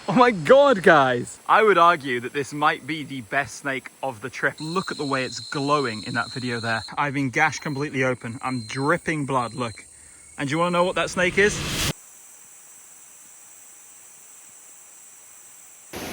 Oh my God, guys. I would argue that this might be the best snake of the trip. Look at the way it's glowing in that video there. I've been gashed completely open. I'm dripping blood, look. And do you want to know what that snake is?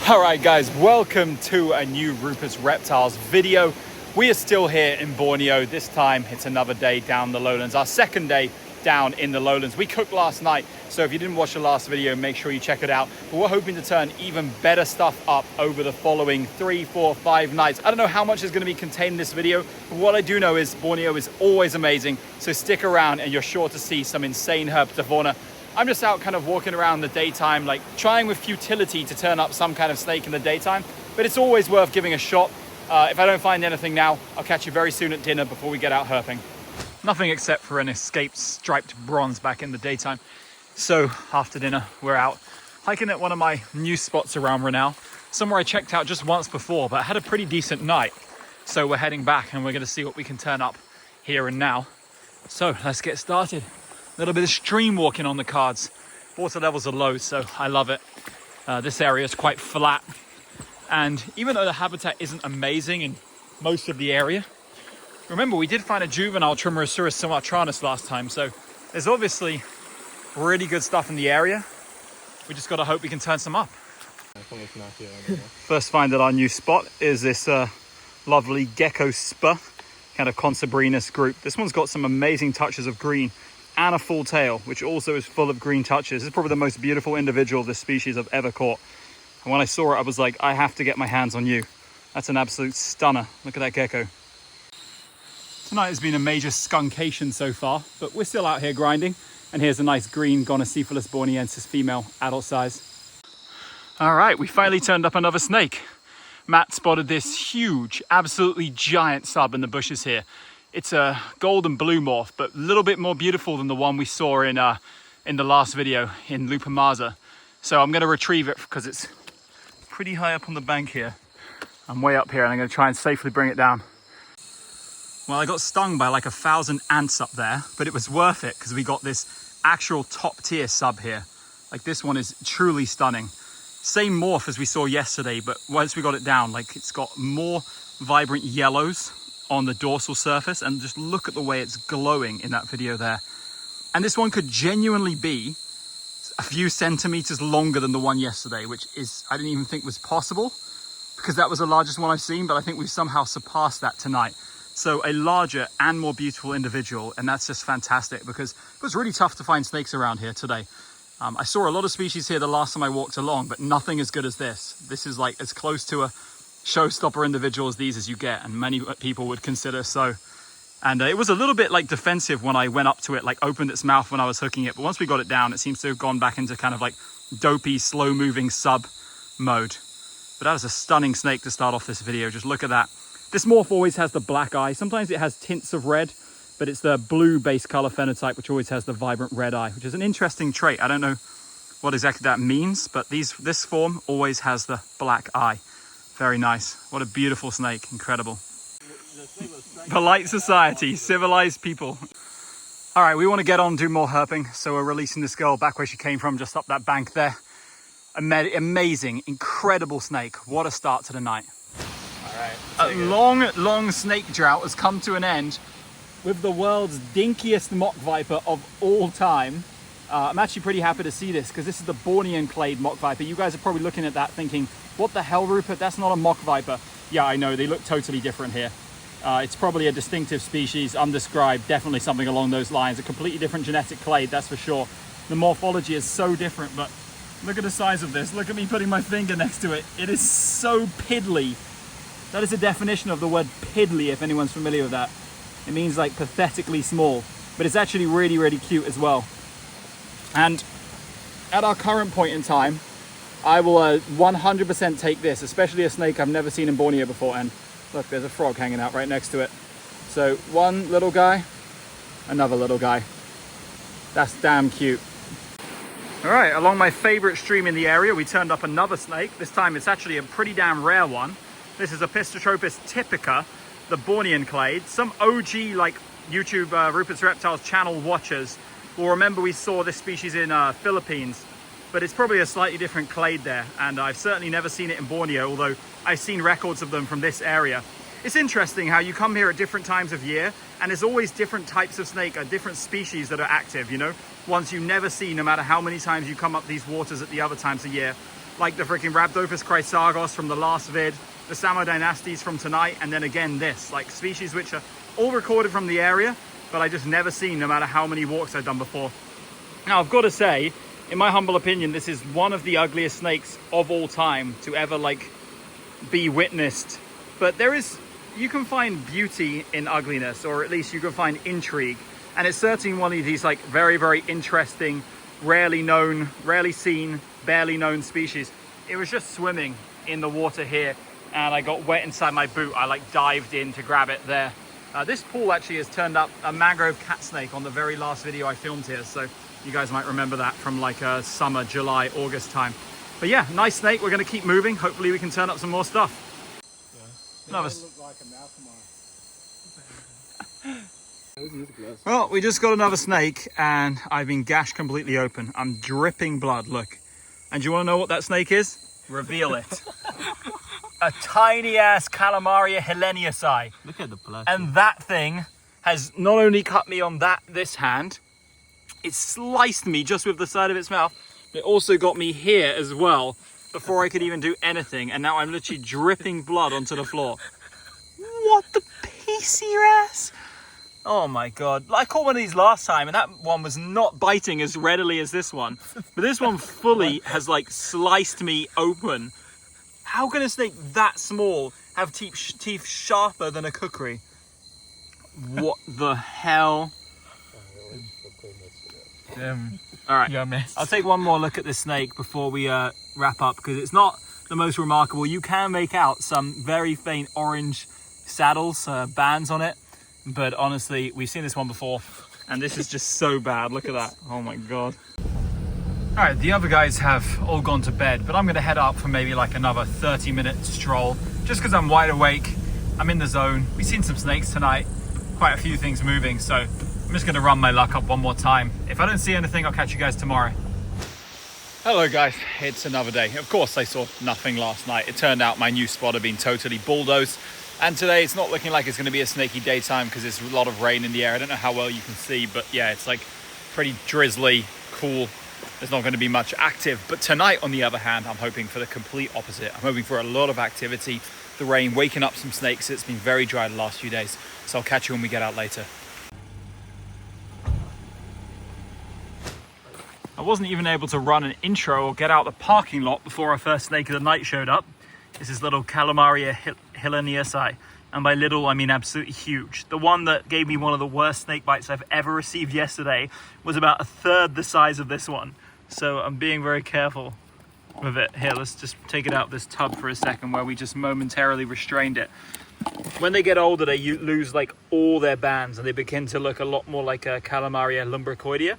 All right, guys, welcome to a new Rupert's Reptiles video. We are still here in Borneo. This time it's another day down the lowlands, our second day down in the lowlands. We cooked last night, so if you didn't watch the last video, make sure you check it out. But we're hoping to turn even better stuff up over the following 3, 4, 5 nights. I don't know how much is going to be contained in this video, but what I do know is Borneo is always amazing. So stick around and you're sure to see some insane herpetofauna. I'm just out kind of walking around in the daytime, like trying with futility to turn up some kind of snake in the daytime, but it's always worth giving a shot. If I don't find anything now, I'll catch you very soon at dinner before we get out herping. Nothing except for an escaped striped bronze back in the daytime. So after dinner, we're out hiking at one of my new spots around Borneo, somewhere I checked out just once before, but I had a pretty decent night. So we're heading back and we're gonna see what we can turn up here and now. So let's get started. A little bit of stream walking on the cards. Water levels are low, so I love it. This area is quite flat. And even though the habitat isn't amazing in most of the area, remember we did find a juvenile Trimerosaurus sumatranus last time, so there's obviously really good stuff in the area. We just gotta hope we can turn some up. First find at our new spot is this lovely gecko spur, kind of Concebrinus group. This one's got some amazing touches of green and a full tail, which also is full of green touches. This is probably the most beautiful individual of this species I've ever caught. And when I saw it, I was like, I have to get my hands on you. That's an absolute stunner. Look at that gecko. Tonight has been a major skunkation so far, but we're still out here grinding. And here's a nice green Gonocephalus borneensis female, adult size. All right, we finally turned up another snake. Matt spotted this huge, absolutely giant sub in the bushes here. It's a golden blue morph, but a little bit more beautiful than the one we saw in the last video in Lupamasa. So I'm gonna retrieve it because it's pretty high up on the bank here. I'm way up here and I'm gonna try and safely bring it down. Well, I got stung by like 1,000 ants up there, but it was worth it because we got this actual top tier sub here. Like this one is truly stunning. Same morph as we saw yesterday, but once we got it down, like it's got more vibrant yellows on the dorsal surface, and just look at the way it's glowing in that video there. And this one could genuinely be a few centimeters longer than the one yesterday, which is, I didn't even think was possible because that was the largest one I've seen, but I think we've somehow surpassed that tonight. So a larger and more beautiful individual, and that's just fantastic because it was really tough to find snakes around here today. I saw a lot of species here the last time I walked along, but nothing as good as this. This is like as close to a showstopper individual as these as you get, and many people would consider so. And it was a little bit like defensive when I went up to it, like opened its mouth when I was hooking it, but once we got it down, it seems to have gone back into kind of like dopey, slow moving sub mode. But that was a stunning snake to start off this video. Just look at that. This morph always has the black eye. Sometimes it has tints of red, but it's the blue base color phenotype which always has the vibrant red eye, which is an interesting trait. I don't know what exactly that means, but this form always has the black eye. Very nice. What a beautiful snake. Incredible. Polite society, civilized people. All right, we want to get on and do more herping, so we're releasing this girl back where she came from, just up that bank there. Amazing, incredible snake. What a start to the night. All right. A long snake drought has come to an end with the world's dinkiest mock viper of all time. I'm actually pretty happy to see this because this is the Bornean clade mock viper. You guys are probably looking at that thinking, what the hell, Rupert? That's not a mock viper. Yeah, I know, they look totally different here. It's probably a distinctive species, undescribed, definitely something along those lines. A completely different genetic clade, that's for sure. The morphology is so different, but look at the size of this. Look at me putting my finger next to it. It is so piddly. That is the definition of the word piddly, if anyone's familiar with that. It means like pathetically small, but it's actually really, really cute as well. And at our current point in time, I will 100% take this, especially a snake I've never seen in Borneo before. And look, there's a frog hanging out right next to it. So one little guy, another little guy. That's damn cute. All right, along my favorite stream in the area, we turned up another snake. This time it's actually a pretty damn rare one. This is a Pistotropis typica, the Bornean clade. Some OG like YouTube Rupert's Reptiles channel watchers will remember we saw this species in Philippines but it's probably a slightly different clade there. And I've certainly never seen it in Borneo, although I've seen records of them from this area. It's interesting how you come here at different times of year and there's always different types of snake or different species that are active, you know, ones you never see no matter how many times you come up these waters at the other times of year, like the freaking Rhabdophis chrysagos from the last vid, the Samodynastes from tonight, and then again this, like species which are all recorded from the area, but I just never seen no matter how many walks I've done before. Now I've got to say, in my humble opinion, this is one of the ugliest snakes of all time to ever like be witnessed, but you can find beauty in ugliness, or at least you can find intrigue. And it's certainly one of these like very, very interesting, rarely known, rarely seen, barely known species. It was just swimming in the water here and I got wet inside my boot. I like dived in to grab it there. This pool actually has turned up a mangrove cat snake on the very last video I filmed here. So you guys might remember that from like summer, July, August time. But yeah, nice snake. We're going to keep moving. Hopefully we can turn up some more stuff. Another. Well, we just got another snake and I've been gashed completely open. I'm dripping blood, look. And do you want to know what that snake is? Reveal it. A tiny ass Calamaria heleniusi. Look at the blood. And that thing has not only cut me on this hand, it sliced me just with the side of its mouth. It also got me here as well before I could even do anything. And now I'm literally dripping blood onto the floor. What the piece of your ass? Oh my God. I caught one of these last time and that one was not biting as readily as this one. But this one fully has like sliced me open. How can a snake that small have teeth sharper than a kukri? What the hell? All right, I'll take one more look at this snake before we wrap up, because it's not the most remarkable. You can make out some very faint orange saddles, bands on it, but honestly, we've seen this one before, and this is just so bad. Look at that. Oh my God. All right, the other guys have all gone to bed, but I'm gonna head up for maybe like another 30-minute stroll, just because I'm wide awake. I'm in the zone. We've seen some snakes tonight, quite a few things moving, so I'm just gonna run my luck up one more time. If I don't see anything, I'll catch you guys tomorrow. Hello guys, it's another day. Of course I saw nothing last night. It turned out my new spot had been totally bulldozed. And today it's not looking like it's gonna be a snaky daytime because there's a lot of rain in the air. I don't know how well you can see, but yeah, it's like pretty drizzly, cool. There's not gonna be much active. But tonight, on the other hand, I'm hoping for the complete opposite. I'm hoping for a lot of activity. The rain waking up some snakes. It's been very dry the last few days. So I'll catch you when we get out later. I wasn't even able to run an intro or get out the parking lot before our first snake of the night showed up. This is little Calamaria heleniusi. And by little, I mean absolutely huge. The one that gave me one of the worst snake bites I've ever received yesterday was about a third the size of this one. So I'm being very careful with it. Here, let's just take it out of this tub for a second where we just momentarily restrained it. When they get older, they lose like all their bands and they begin to look a lot more like a Calamaria lumbricoidea.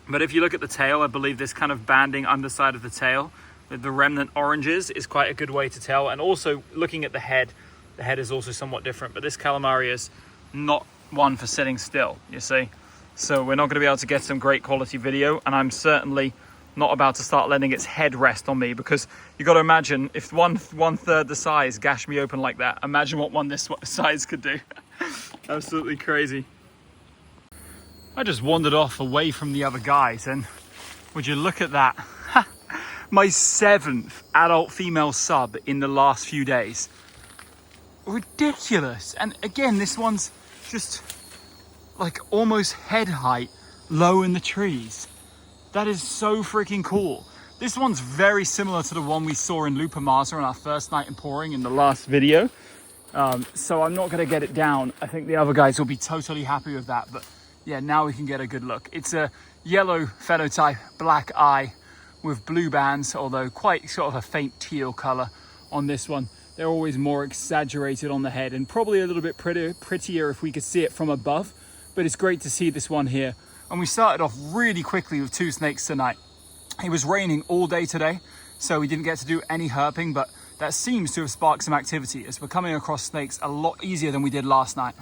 But if you look at the tail, I believe this kind of banding underside of the tail with the remnant oranges is quite a good way to tell. And also looking at the head is also somewhat different, but this Calamaria is not one for sitting still, you see. So we're not going to be able to get some great quality video, and I'm certainly not about to start letting its head rest on me, because you got to imagine if one third the size gashed me open like that, imagine what one this size could do. Absolutely crazy. I just wandered off away from the other guys, and would you look at that? My 7th adult female sub in the last few days. Ridiculous. And again, this one's just like almost head height low in the trees. That is so freaking cool. This one's very similar to the one we saw in Lupamasa on our first night in pouring in the last video. So I'm not going to get it down. I think the other guys will be totally happy with that. But yeah, now we can get a good look. It's a yellow phenotype, black eye with blue bands, although quite sort of a faint teal color on this one. They're always more exaggerated on the head and probably a little bit prettier if we could see it from above. But it's great to see this one here. And we started off really quickly with 2 snakes tonight. It was raining all day today, so we didn't get to do any herping, but that seems to have sparked some activity as we're coming across snakes a lot easier than we did last night.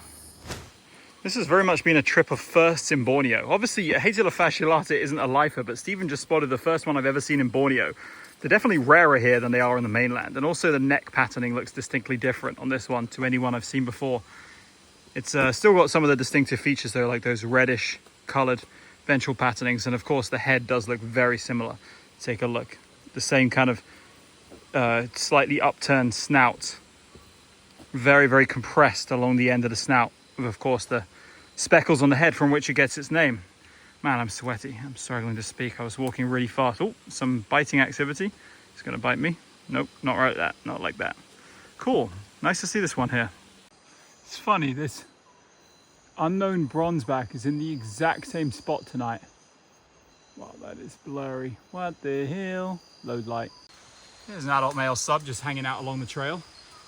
This has very much been a trip of firsts in Borneo. Obviously, Hatila fasciolata isn't a lifer, but Stephen just spotted the first one I've ever seen in Borneo. They're definitely rarer here than they are on the mainland. And also the neck patterning looks distinctly different on this one to any one I've seen before. It's still got some of the distinctive features though, like those reddish colored ventral patternings. And of course the head does look very similar. Take a look. The same kind of slightly upturned snout. Very, very compressed along the end of the snout. With of course the speckles on the head from which it gets its name. Man, I'm sweaty. I'm struggling to speak. I was walking really fast. Oh, some biting activity. It's going to bite me. Nope, not right like that. Not like that. Cool. Nice to see this one here. It's funny, this unknown bronzeback is in the exact same spot tonight. Wow, that is blurry. What the hell? Load light. There's an adult male sub just hanging out along the trail.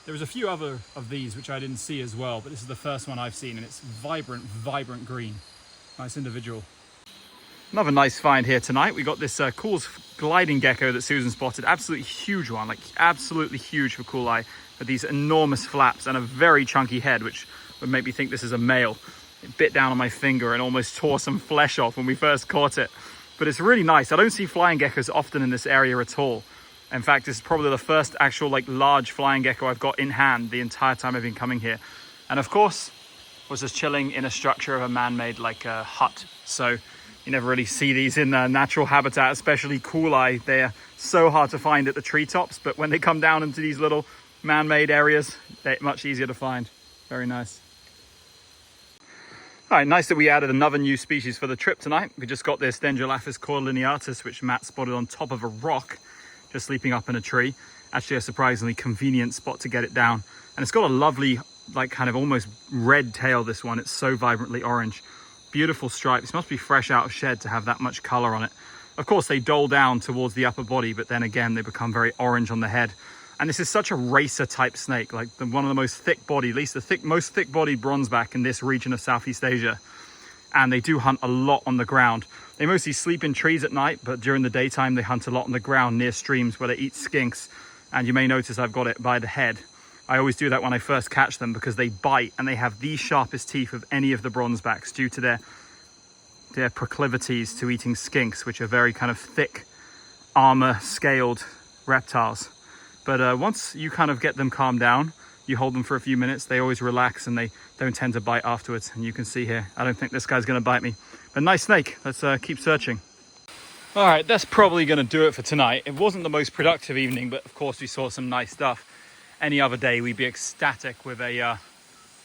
There was a few other of these which I didn't see as well, but this is the first one I've seen and it's vibrant, vibrant green. Nice individual. Another nice find here tonight. We got this Cool's gliding gecko that Susan spotted. Absolutely huge one, like absolutely huge for Cool Eye, with these enormous flaps and a very chunky head, which would make me think this is a male. It bit down on my finger and almost tore some flesh off when we first caught it. But it's really nice. I don't see flying geckos often in this area at all. In fact, this is probably the first actual like large flying gecko I've got in hand the entire time I've been coming here. And of course, was just chilling in a structure of a man-made like a hut. So you never really see these in their natural habitat, especially Cool Eye. They're so hard to find at the treetops, but when they come down into these little man-made areas, they're much easier to find. Very nice. All right, nice that we added another new species for the trip tonight. We just got this Dendrolaphis coralineatus, which Matt spotted on top of a rock, just sleeping up in a tree. Actually a surprisingly convenient spot to get it down. And it's got a lovely, like kind of almost red tail, this one. It's so vibrantly orange. Beautiful stripes. Must be fresh out of shed to have that much color on it. Of course, they dull down towards the upper body, but then again, they become very orange on the head. And this is such a racer type snake, like one of the most thick bodied, at least the most thick bodied bronzeback in this region of Southeast Asia. And they do hunt a lot on the ground. They mostly sleep in trees at night, but during the daytime, they hunt a lot on the ground near streams where they eat skinks. And you may notice I've got it by the head. I always do that when I first catch them because they bite and they have the sharpest teeth of any of the bronzebacks due to their proclivities to eating skinks, which are very kind of thick, armor-scaled reptiles. But once you kind of get them calmed down, you hold them for a few minutes, they always relax and they don't tend to bite afterwards. And you can see here, I don't think this guy's going to bite me. But nice snake. Let's keep searching. All right, that's probably going to do it for tonight. It wasn't the most productive evening, but of course we saw some nice stuff. Any other day we'd be ecstatic with a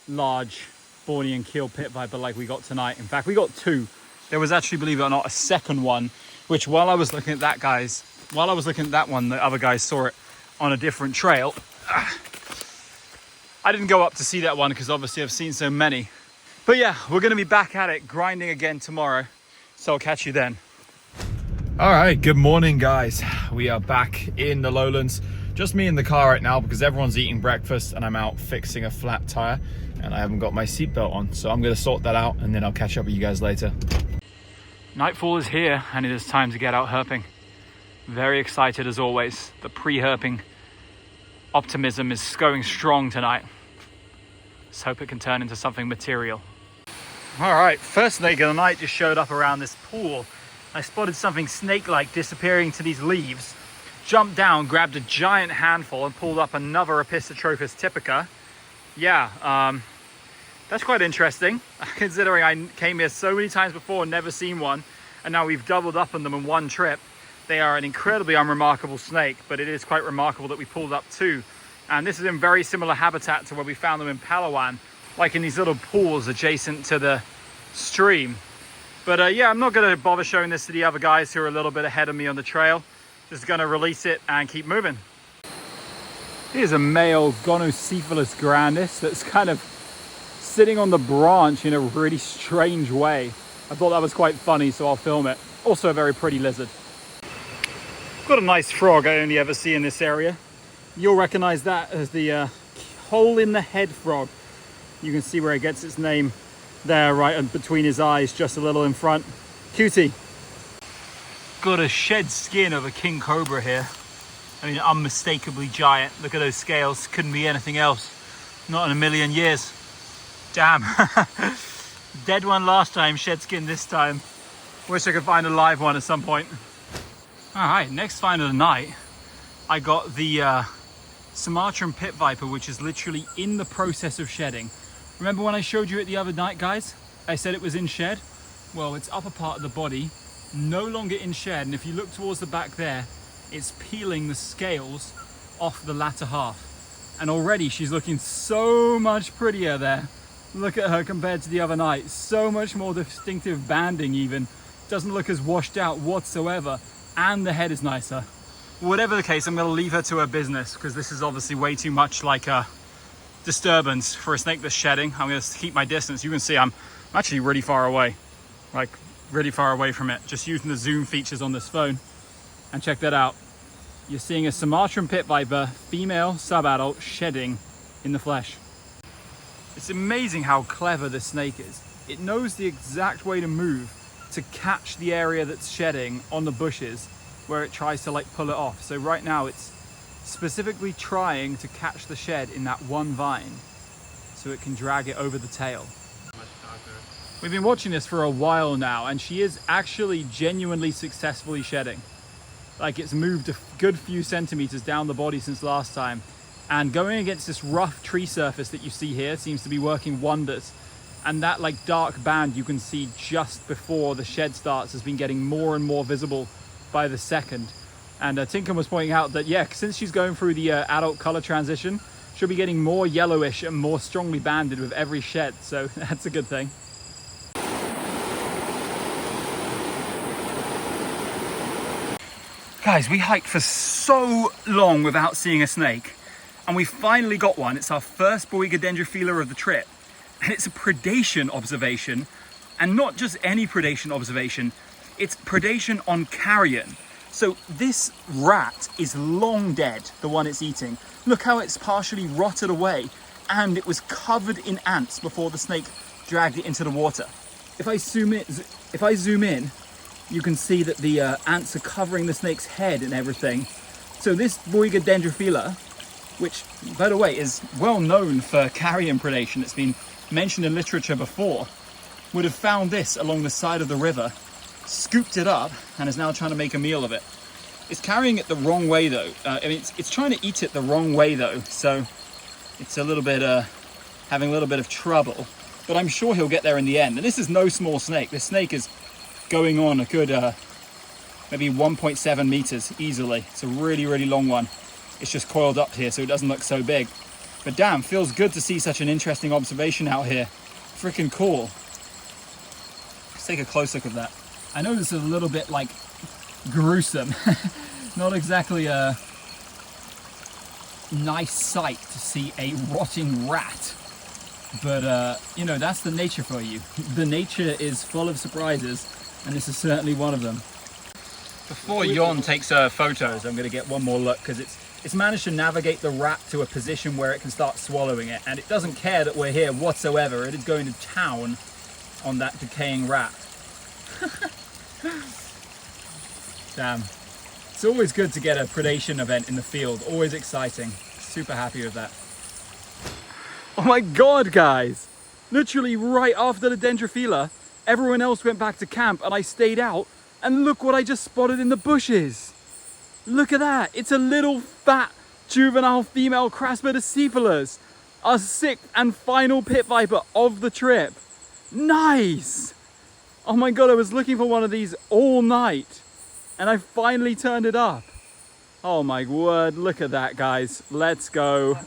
large Bornean keel pit viper like we got tonight. In fact, we got two. There was actually, believe it or not, a second one, which while I was looking at that one, the other guys saw it on a different trail. I didn't go up to see that one because obviously I've seen so many. But yeah, we're going to be back at it, grinding again tomorrow. So I'll catch you then. All right, good morning, guys. We are back in the lowlands. Just me in the car right now because everyone's eating breakfast and I'm out fixing a flat tire and I haven't got my seatbelt on. So I'm going to sort that out and then I'll catch up with you guys later. Nightfall is here and it is time to get out herping. Very excited as always. The pre-herping optimism is going strong tonight. Let's hope it can turn into something material. All right, first snake of the night just showed up around this pool. I spotted something snake-like disappearing to these leaves. Jumped down, grabbed a giant handful and pulled up another Epistotrophus typica. Yeah, that's quite interesting, considering I came here so many times before and never seen one, and now we've doubled up on them in one trip. They are an incredibly unremarkable snake, but it is quite remarkable that we pulled up two. And this is in very similar habitat to where we found them in Palawan, like in these little pools adjacent to the stream. But yeah, I'm not going to bother showing this to the other guys who are a little bit ahead of me on the trail. Just going to release it and keep moving. Here's a male Gonocephalus grandis that's kind of sitting on the branch in a really strange way. I thought that was quite funny, so I'll film it. Also a very pretty lizard. Got a nice frog I only ever see in this area. You'll recognize that as the hole in the head frog. You can see where it gets its name there, right between his eyes, just a little in front. Cutie. Got a shed skin of a king cobra here. I mean, unmistakably giant. Look at those scales. Couldn't be anything else. Not in a million years. Damn. Dead one last time, shed skin this time. Wish I could find a live one at some point. All right, next find of the night. I got the Sumatran pit viper, which is literally in the process of shedding. Remember when I showed you it the other night, guys? I said it was in shed. Well, its upper part of the body, no longer in shed. And if you look towards the back there, it's peeling the scales off the latter half. And already she's looking so much prettier there. Look at her compared to the other night. So much more distinctive banding even. Doesn't look as washed out whatsoever. And the head is nicer. Whatever the case, I'm going to leave her to her business, because this is obviously way too much like a disturbance for a snake that's shedding. I'm going to keep my distance. You can see I'm actually really far away, like really far away from it, just using the zoom features on this phone. And check that out. You're seeing a Sumatran pit viper, female subadult, shedding in the flesh. It's amazing how clever this snake is. It knows the exact way to move to catch the area that's shedding on the bushes where it tries to like pull it off. So right now it's specifically trying to catch the shed in that one vine so it can drag it over the tail. We've been watching this for a while now, and she is actually genuinely successfully shedding. Like, it's moved a good few centimeters down the body since last time, and going against this rough tree surface that you see here seems to be working wonders. And that like dark band you can see just before the shed starts has been getting more and more visible by the second. And Tinkham was pointing out that, yeah, since she's going through the adult color transition, she'll be getting more yellowish and more strongly banded with every shed. So that's a good thing. Guys, we hiked for so long without seeing a snake, and we finally got one. It's our first Boiga dendrophila of the trip, and it's a predation observation, and not just any predation observation. It's predation on carrion. So this rat is long dead, the one it's eating. Look how it's partially rotted away, and it was covered in ants before the snake dragged it into the water. If I zoom in, you can see that the ants are covering the snake's head and everything. So this Boiga dendrophila, which, by the way, is well known for carrion predation, it's been mentioned in literature before, would have found this along the side of the river, scooped it up, and is now trying to make a meal of it. It's carrying it the wrong way though. It's trying to eat it the wrong way though, so it's a little bit having a little bit of trouble, but I'm sure he'll get there in the end. And this is no small snake. This snake is going on a good maybe 1.7 meters easily. It's a really, really long one. It's just coiled up here so it doesn't look so big. But damn, feels good to see such an interesting observation out here. Freaking cool. Let's take a close look at that. I know this is a little bit like gruesome. Not exactly a nice sight to see a rotting rat. But you know, that's the nature for you. The nature is full of surprises, and this is certainly one of them. Before Yon takes photos, I'm going to get one more look, because it's managed to navigate the rat to a position where it can start swallowing it, and it doesn't care that we're here whatsoever. It is going to town on that decaying rat. Damn. It's always good to get a predation event in the field. Always exciting. Super happy with that. Oh my god, guys! Literally right after the dendrophila, everyone else went back to camp and I stayed out, and look what I just spotted in the bushes. Look at that! It's a little fat juvenile female Craspedocephalus, our sixth and final pit viper of the trip. Nice! Oh my god, I was looking for one of these all night, and I finally turned it up. Oh my word, look at that, guys. Let's go.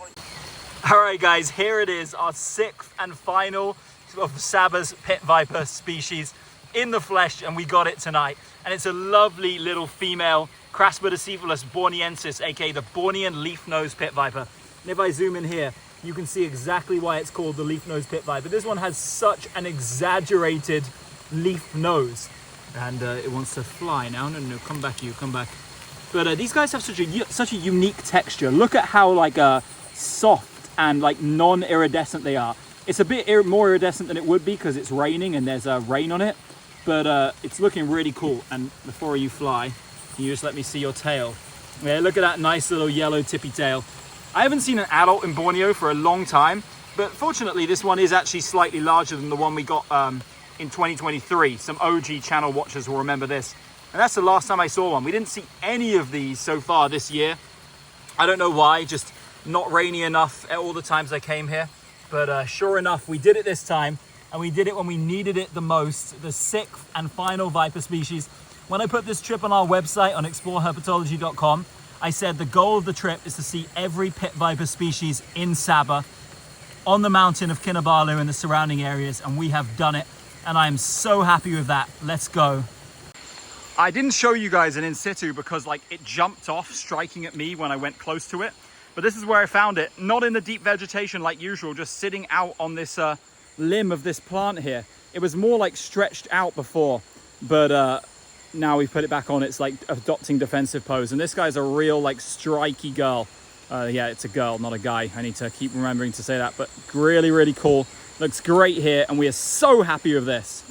Alright guys, here it is, our sixth and final of Saba's pit viper species in the flesh, and we got it tonight. And it's a lovely little female Craspedocephalus borneensis, aka the Bornean leaf-nosed pit viper. And if I zoom in here, you can see exactly why it's called the leaf-nosed pit viper. This one has such an exaggerated leaf nose, and it wants to fly now. No, come back, you, come back. But these guys have such a unique texture. Look at how like soft and like non-iridescent they are. It's a bit more iridescent than it would be because it's raining and there's rain on it, but it's looking really cool. And before you fly, can you just let me see your tail? Yeah, look at that nice little yellow tippy tail. I haven't seen an adult in Borneo for a long time, But fortunately, this one is actually slightly larger than the one we got in 2023. Some OG channel watchers will remember this. And that's the last time I saw one. We didn't see any of these so far this year. I don't know why, just not rainy enough at all the times I came here. But sure enough, we did it this time. And we did it when we needed it the most. The sixth and final viper species. When I put this trip on our website on exploreherpetology.com, I said the goal of the trip is to see every pit viper species in Sabah on the mountain of Kinabalu and the surrounding areas. And we have done it. And I am so happy with that. Let's go. I didn't show you guys an in situ because like it jumped off striking at me when I went close to it. But this is where I found it. Not in the deep vegetation like usual, just sitting out on this limb of this plant here. It was more like stretched out before, but now we put it back on. It's like adopting defensive pose. And this guy's a real like striky girl. Yeah, it's a girl, not a guy. I need to keep remembering to say that, but really, really cool. Looks great here. And we are so happy with this.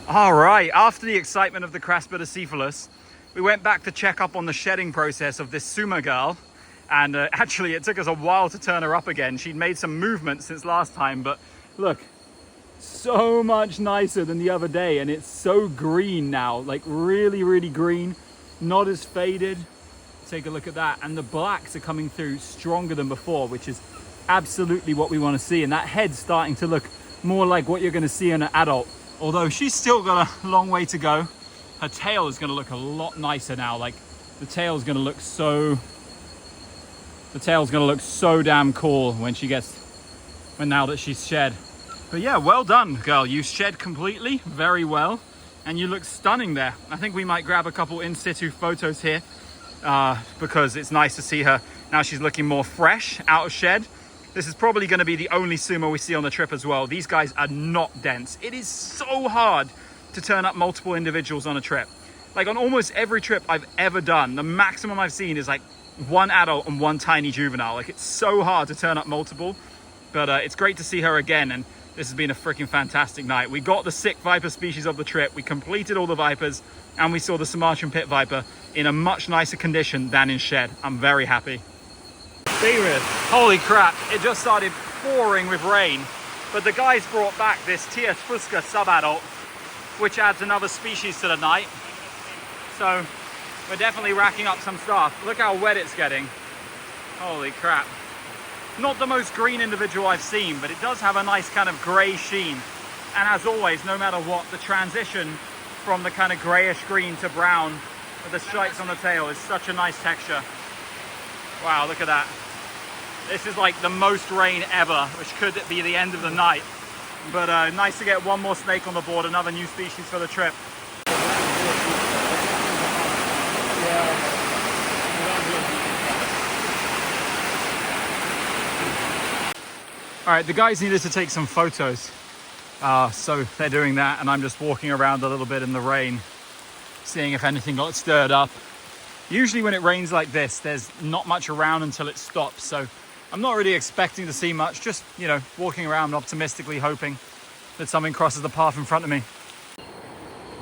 All right, after the excitement of the Craspedicephalus, we went back to check up on the shedding process of this Suma girl. And actually, it took us a while to turn her up again. She'd made some movement since last time, but look, so much nicer than the other day. And it's so green now, like really, really green, not as faded. Take a look at that. And the blacks are coming through stronger than before, which is absolutely what we want to see. And that head's starting to look more like what you're going to see in an adult. Although she's still got a long way to go. Her tail is going to look a lot nicer now. Like the tail's going to look so damn cool when now that she's shed. But yeah, well done, girl. You shed completely, very well, and you look stunning there. I think we might grab a couple in situ photos here because it's nice to see her now. She's looking more fresh out of shed. This is probably going to be the only sumo we see on the trip as well. These guys are not dense. It is so hard to turn up multiple individuals on a trip. Like on almost every trip I've ever done, the maximum I've seen is like one adult and one tiny juvenile. Like it's so hard to turn up multiple, but it's great to see her again. And this has been a freaking fantastic night. We got the 6 viper species of the trip. We completed all the vipers and we saw the Sumatran pit viper in a much nicer condition than in shed. I'm very happy. Holy crap, it just started pouring with rain, but the guys brought back this Tia Fusca subadult, which adds another species to the night. So we're definitely racking up some stuff. Look how wet it's getting. Holy crap. Not the most green individual I've seen, but it does have a nice kind of gray sheen. And as always, no matter what, the transition from the kind of grayish green to brown with the stripes on the tail is such a nice texture. Wow, look at that. This is like the most rain ever, which could be the end of the night. But nice to get one more snake on the board, another new species for the trip. All right, the guys needed to take some photos. So they're doing that, and I'm just walking around a little bit in the rain, seeing if anything got stirred up. Usually when it rains like this, there's not much around until it stops. So I'm not really expecting to see much, just, you know, walking around optimistically hoping that something crosses the path in front of me.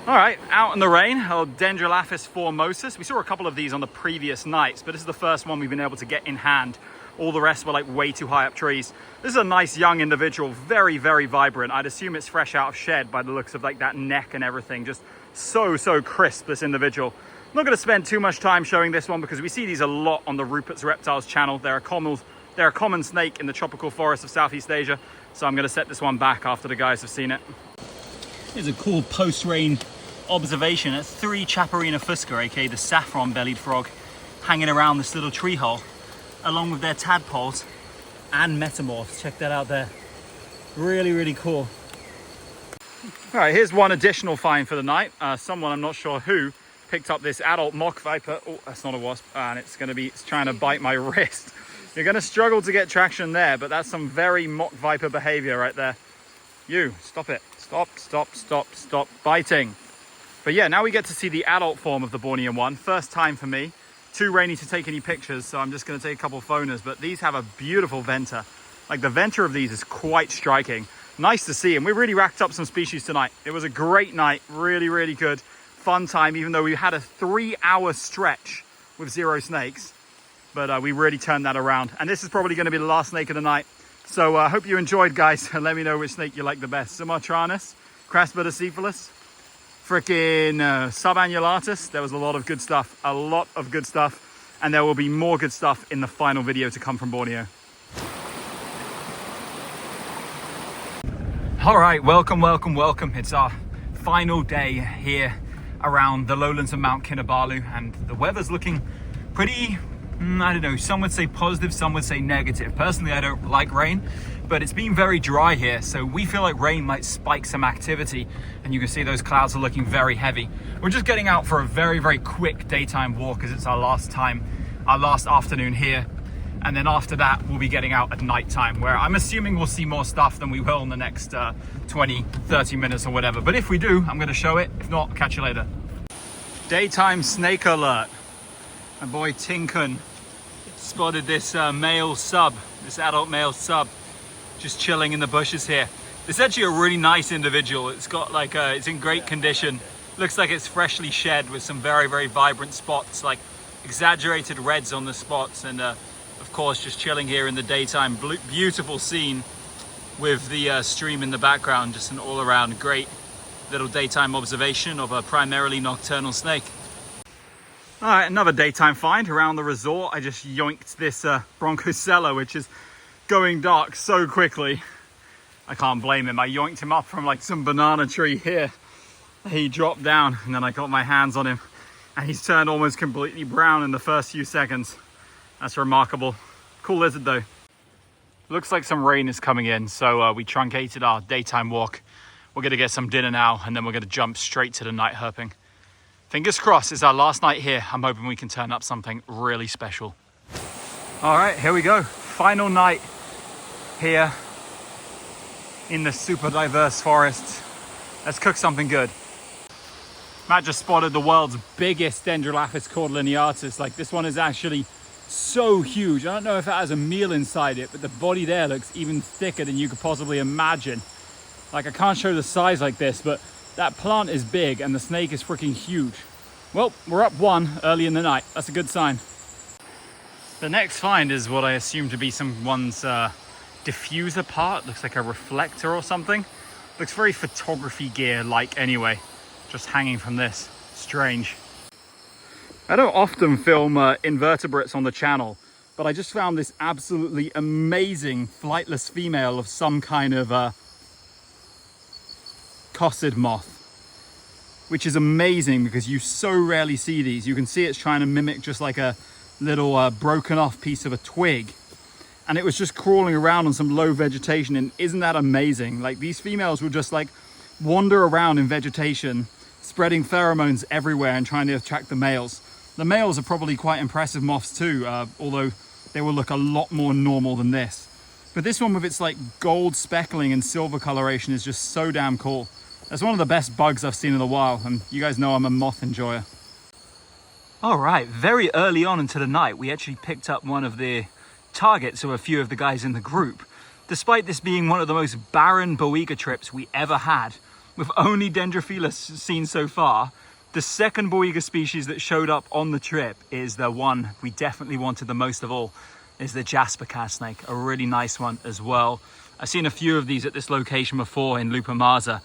All right, out in the rain, Dendrolaphis formosus. We saw a couple of these on the previous nights, but this is the first one we've been able to get in hand. All the rest were like way too high up trees. This is a nice young individual, very, very vibrant. I'd assume it's fresh out of shed by the looks of like that neck and everything. Just so crisp, this individual. I'm not going to spend too much time showing this one because we see these a lot on the Rupert's Reptiles channel. They're a common snake in the tropical forests of Southeast Asia. So I'm going to set this one back after the guys have seen it. Here's a cool post-rain observation at 3 Chaparina fusca, aka the saffron-bellied frog, hanging around this little tree hole, along with their tadpoles and metamorphs. Check that out there. Really, really cool. All right, here's one additional find for the night. Someone, I'm not sure who, picked up this adult mock viper. Oh, that's not a wasp. And it's trying to bite my wrist. You're going to struggle to get traction there, but that's some very mock viper behavior right there. You, stop it. Stop biting. But yeah, now we get to see the adult form of the Borneo one. First time for me. Too rainy to take any pictures, so I'm just going to take a couple of phoners. But these have a beautiful venter. Like the venter of these is quite striking. Nice to see, and we really racked up some species tonight. It was a great night, really, really good. Fun time, even though we had a 3-hour stretch with 0 snakes. But we really turned that around. And this is probably going to be the last snake of the night. So I hope you enjoyed, guys. Let me know which snake you like the best. Sumatranus, Crassipedicephalus, freaking Subannulatus. There was a lot of good stuff, and there will be more good stuff in the final video to come from Borneo. All right, welcome. It's our final day here around the lowlands of Mount Kinabalu, and the weather's looking pretty, I don't know, some would say positive, some would say negative. Personally, I don't like rain, but it's been very dry here, so we feel like rain might spike some activity, and you can see those clouds are looking very heavy. We're just getting out for a very quick daytime walk because it's our last afternoon here, and then after that we'll be getting out at nighttime, where I'm assuming we'll see more stuff than we will in the next 20-30 minutes or whatever. But if we do, I'm going to show it. If not, I'll catch you later. Daytime snake alert. My boy Tinkun spotted this adult male sub, just chilling in the bushes here. It's actually a really nice individual. It's got like it's in great condition. Looks like it's freshly shed with some very vibrant spots, like exaggerated reds on the spots, and of course just chilling here in the daytime. Beautiful scene with the stream in the background. Just an all-around great little daytime observation of a primarily nocturnal snake. All right, another daytime find around the resort. I just yoinked this Broncocella, which is going dark so quickly. I can't blame him. I yoinked him up from like some banana tree here. He dropped down, and then I got my hands on him, and he's turned almost completely brown in the first few seconds. That's remarkable. Cool lizard though. Looks like some rain is coming in, so we truncated our daytime walk. We're gonna get some dinner now, and then we're gonna jump straight to the night herping. Fingers crossed, it's our last night here. I'm hoping we can turn up something really special. All right, here we go. Final night here in the super diverse forest. Let's cook something good. Matt just spotted the world's biggest Dendrolaphis cordelineatus. Like, this one is actually so huge. I don't know if it has a meal inside it, but the body there looks even thicker than you could possibly imagine. Like, I can't show the size like this, but that plant is big and the snake is freaking huge. Well, we're up one early in the night. That's a good sign. The next find is what I assume to be someone's diffuser part. Looks like a reflector or something. Looks very photography gear-like anyway. Just hanging from this. Strange. I don't often film invertebrates on the channel, but I just found this absolutely amazing flightless female of some kind of cossid moth, which is amazing because you so rarely see these. You can see it's trying to mimic just like a little broken off piece of a twig, and it was just crawling around on some low vegetation. And isn't that amazing? Like, these females will just like wander around in vegetation, spreading pheromones everywhere and trying to attract the males. The males are probably quite impressive moths too, although they will look a lot more normal than this. But this one with its like gold speckling and silver coloration is just so damn cool. That's one of the best bugs I've seen in a while, and you guys know I'm a moth enjoyer. All right, very early on into the night, we actually picked up one of the targets of a few of the guys in the group. Despite this being one of the most barren Boiga trips we ever had, with only Dendrophilus seen so far, the second Boiga species that showed up on the trip is the one we definitely wanted the most of all, is the Jasper cat snake, a really nice one as well. I've seen a few of these at this location before in Lupamasa,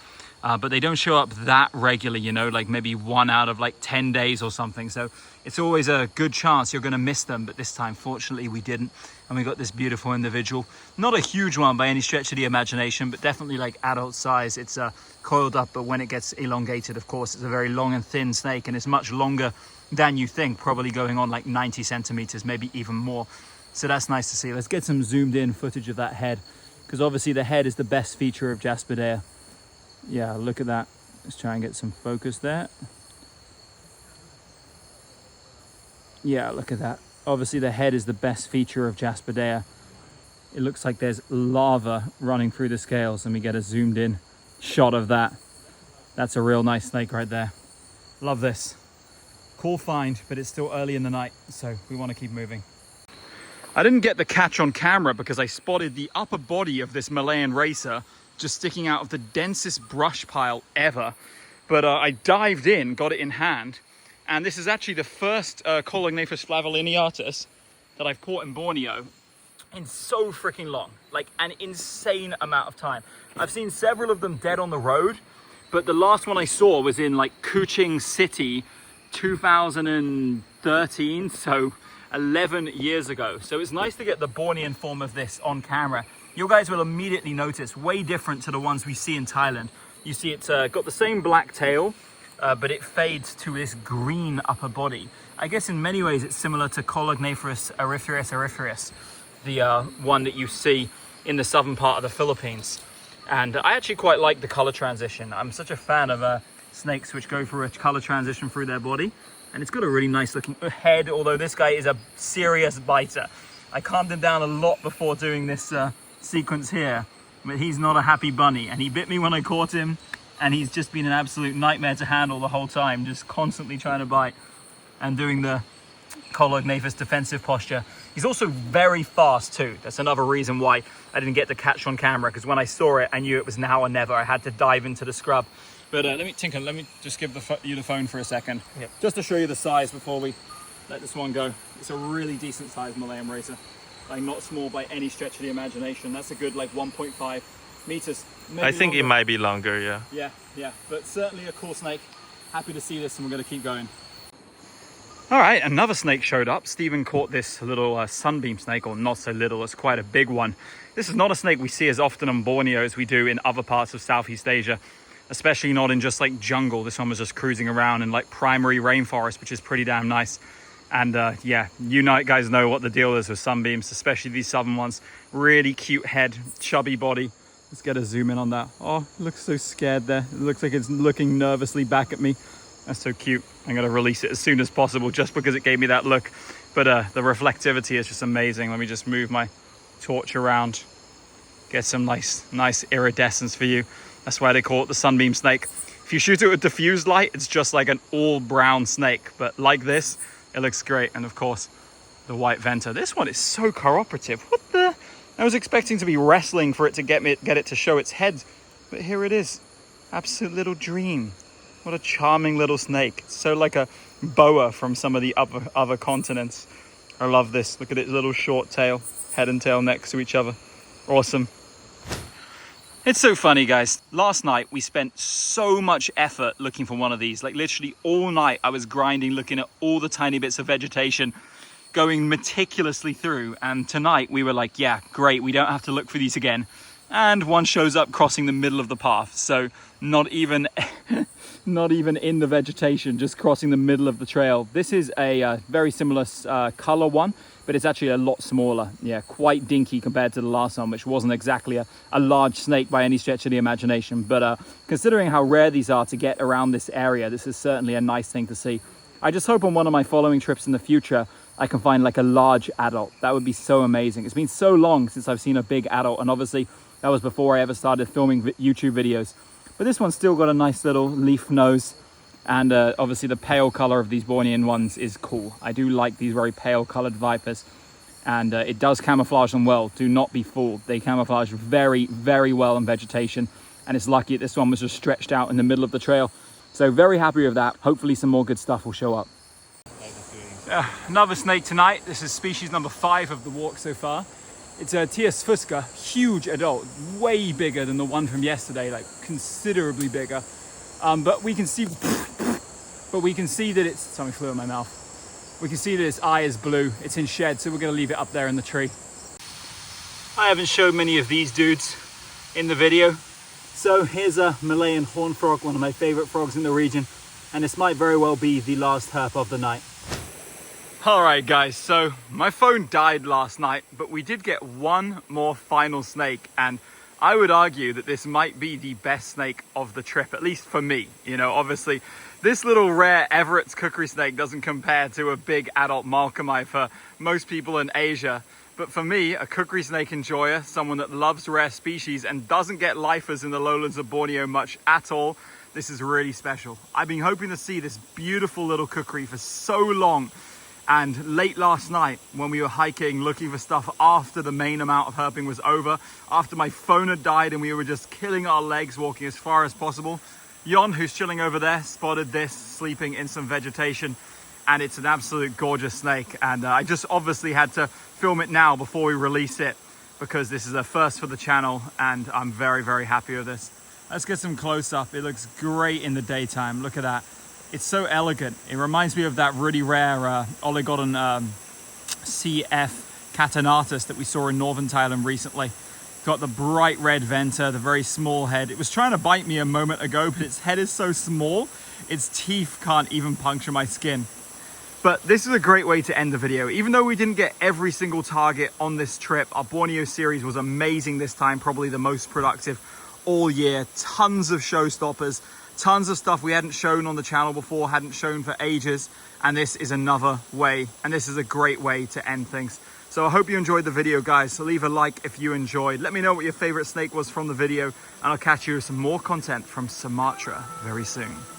but they don't show up that regularly, you know, like maybe 1 out of like 10 days or something. So it's always a good chance you're going to miss them. But this time, fortunately, we didn't. And we got this beautiful individual. Not a huge one by any stretch of the imagination, but definitely like adult size. It's coiled up, but when it gets elongated, of course, it's a very long and thin snake, and it's much longer than you think, probably going on like 90 centimeters, maybe even more. So that's nice to see. Let's get some zoomed in footage of that head, because obviously the head is the best feature of Jasperdea. Yeah, look at that. Let's try and get some focus there. Yeah, look at that. Obviously the head is the best feature of Jasperdea. It looks like there's lava running through the scales, and we get a zoomed in shot of that. That's a real nice snake right there. Love this. Cool find, but it's still early in the night, so we want to keep moving. I didn't get the catch on camera because I spotted the upper body of this Malayan racer just sticking out of the densest brush pile ever. But I dived in, got it in hand, and this is actually the first Colognathus flavolineatus that I've caught in Borneo. in so freaking long, like an insane amount of time. I've seen several of them dead on the road, but the last one I saw was in like Kuching City 2013, so 11 years ago. So it's nice to get the Bornean form of this on camera. You guys will immediately notice way different to the ones we see in Thailand. You see it's got the same black tail, but it fades to this green upper body. I guess in many ways it's similar to Colognopherus erythraeus, the one that you see in the southern part of the Philippines. And I actually quite like the color transition. I'm such a fan of snakes which go through a color transition through their body. And it's got a really nice looking head, although this guy is a serious biter. I calmed him down a lot before doing this sequence here, but he's not a happy bunny. And he bit me when I caught him, and he's just been an absolute nightmare to handle the whole time, just constantly trying to bite and doing the Colognopherus defensive posture. He's also very fast too. That's another reason why I didn't get the catch on camera, because when I saw it, I knew it was now or never. I had to dive into the scrub. But let me just give you the phone for a second. Yep. Just to show you the size before we let this one go. It's a really decent sized Malayan racer. Like not small by any stretch of the imagination. That's a good like 1.5 meters. I think longer. It might be longer, yeah. Yeah, but certainly a cool snake. Happy to see this, and we're going to keep going. All right, another snake showed up. Stephen caught this little sunbeam snake, or not so little, it's quite a big one. This is not a snake we see as often on Borneo as we do in other parts of Southeast Asia, especially not in just like jungle. This one was just cruising around in like primary rainforest, which is pretty damn nice. And yeah, you guys know what the deal is with sunbeams, especially these southern ones. Really cute head, chubby body. Let's get a zoom in on that. Oh, it looks so scared there. It looks like it's looking nervously back at me. That's so cute. I'm going to release it as soon as possible just because it gave me that look. But the reflectivity is just amazing. Let me just move my torch around. Get some nice iridescence for you. That's why they call it the sunbeam snake. If you shoot it with diffused light, it's just like an all brown snake. But like this, it looks great. And of course, the white venter. This one is so cooperative. What the? I was expecting to be wrestling for it to get it to show its head. But here it is. Absolute little dream. What a charming little snake. It's so like a boa from some of the other continents. I love this. Look at its little short tail, head and tail next to each other. Awesome. It's so funny, guys. Last night we spent so much effort looking for one of these. Like literally all night I was grinding, looking at all the tiny bits of vegetation, going meticulously through. And tonight we were like, yeah, great. We don't have to look for these again. And one shows up crossing the middle of the path. So not even in the vegetation, just crossing the middle of the trail. This is a very similar color one, but it's actually a lot smaller. Yeah, quite dinky compared to the last one, which wasn't exactly a large snake by any stretch of the imagination. But considering how rare these are to get around this area, this is certainly a nice thing to see. I just hope on one of my following trips in the future, I can find like a large adult. That would be so amazing. It's been so long since I've seen a big adult, and obviously that was before I ever started filming YouTube videos. But this one's still got a nice little leaf nose. And obviously the pale color of these Bornean ones is cool. I do like these very pale colored vipers. And it does camouflage them well. Do not be fooled. They camouflage very, very well in vegetation. And it's lucky that this one was just stretched out in the middle of the trail. So very happy with that. Hopefully some more good stuff will show up. Another snake tonight. This is species number 5 of the walk so far. It's a Tias fusca, huge adult, way bigger than the one from yesterday, like considerably bigger. But we can see that it's, something flew in my mouth. We can see that its eye is blue. It's in shed, so we're going to leave it up there in the tree. I haven't showed many of these dudes in the video. So here's a Malayan horn frog, one of my favorite frogs in the region. And this might very well be the last herp of the night. All right, guys, so my phone died last night, but we did get one more final snake. And I would argue that this might be the best snake of the trip, at least for me. You know, obviously, this little rare Everett's kukri snake doesn't compare to a big adult malkamai for most people in Asia. But for me, a kukri snake enjoyer, someone that loves rare species and doesn't get lifers in the lowlands of Borneo much at all, this is really special. I've been hoping to see this beautiful little kukri for so long. And late last night, when we were hiking, looking for stuff after the main amount of herping was over, after my phone had died and we were just killing our legs walking as far as possible, Jon, who's chilling over there, spotted this sleeping in some vegetation. and it's an absolute gorgeous snake. And I just obviously had to film it now before we release it, because this is a first for the channel, and I'm very, very happy with this. Let's get some close up. It looks great in the daytime. Look at that. It's so elegant. It reminds me of that really rare Oligodon CF Catenatus that we saw in northern Thailand recently. Got the bright red venter, the very small head. It was trying to bite me a moment ago, but its head is so small, its teeth can't even puncture my skin. But this is a great way to end the video. Even though we didn't get every single target on this trip, our Borneo series was amazing this time, probably the most productive all year. Tons of showstoppers, tons of stuff we hadn't shown on the channel before, hadn't shown for ages. And this is another way, and this is a great way to end things. So I hope you enjoyed the video, guys. So leave a like if you enjoyed. Let me know what your favorite snake was from the video, and I'll catch you with some more content from Sumatra very soon.